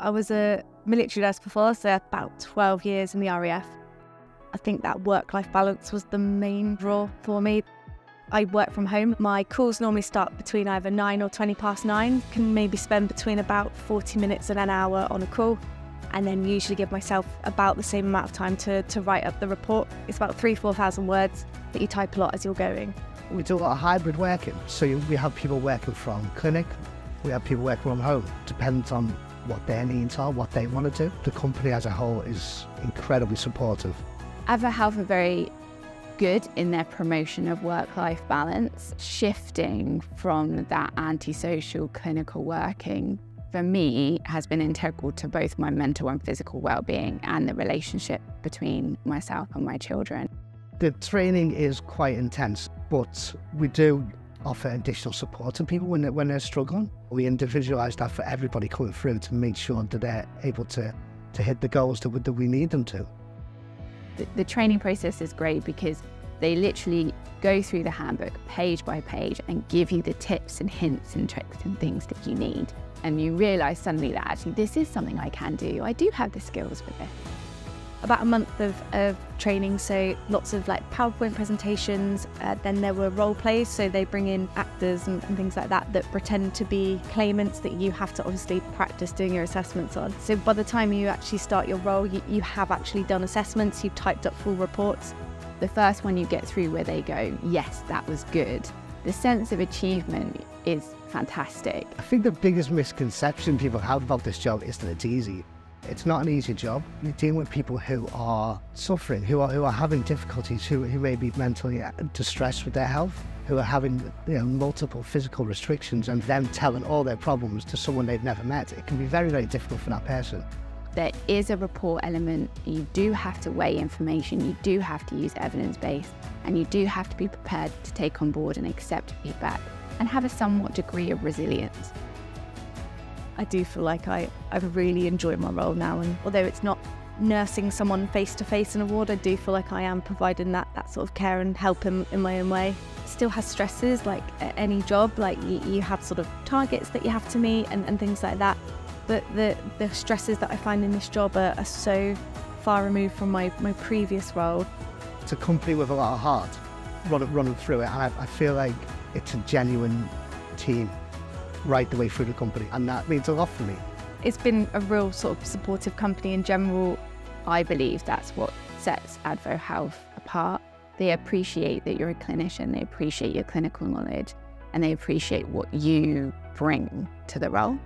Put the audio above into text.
I was a military nurse before, so about 12 years in the RAF. I think that work-life balance was the main draw for me. I work from home. My calls normally start between either 9 or 20 past 9. Can maybe spend between about 40 minutes and an hour on a call, and then usually give myself about the same amount of time to write up the report. It's about 3,000–4,000 words that you type a lot as you're going. We do a lot of hybrid working, so we have people working from clinic, we have people working from home. Depends on what their needs are, what they want to do. The company as a whole is incredibly supportive. Advo Health are very good in their promotion of work-life balance, shifting from that antisocial clinical working, for me, has been integral to both my mental and physical well-being and the relationship between myself and my children. The training is quite intense, but we do offer additional support to people when they're struggling. We individualise that for everybody coming through to make sure that they're able to hit the goals that we need them to. The training process is great because they literally go through the handbook page by page and give you the tips and hints and tricks and things that you need. And you realise suddenly that actually this is something I can do. I do have the skills for this. About a month of training, so lots of like PowerPoint presentations, then there were role plays, so they bring in actors and things like that pretend to be claimants that you have to obviously practice doing your assessments on. So by the time you actually start your role, you have actually done assessments, you've typed up full reports. The first one you get through where they go, yes, that was good. The sense of achievement is fantastic. I think the biggest misconception people have about this job is that it's easy. It's not an easy job. You're dealing with people who are suffering, who are having difficulties, who may be mentally distressed with their health, who are having multiple physical restrictions, and them telling all their problems to someone they've never met. It can be very, very difficult for that person. There is a report element. You do have to weigh information, you do have to use evidence-based, and you do have to be prepared to take on board and accept feedback and have a somewhat degree of resilience. I do feel like I really enjoy my role now, and although it's not nursing someone face-to-face in a ward, I do feel like I am providing that sort of care and help in my own way. It still has stresses like any job, like you have sort of targets that you have to meet and things like that, but the stresses that I find in this job are so far removed from my previous role. It's a company with a lot of heart running through it, and I feel like it's a genuine team right the way through the company, and that means a lot for me. It's been a real sort of supportive company in general. I believe that's what sets Advo Health apart. They appreciate that you're a clinician, they appreciate your clinical knowledge, and they appreciate what you bring to the role.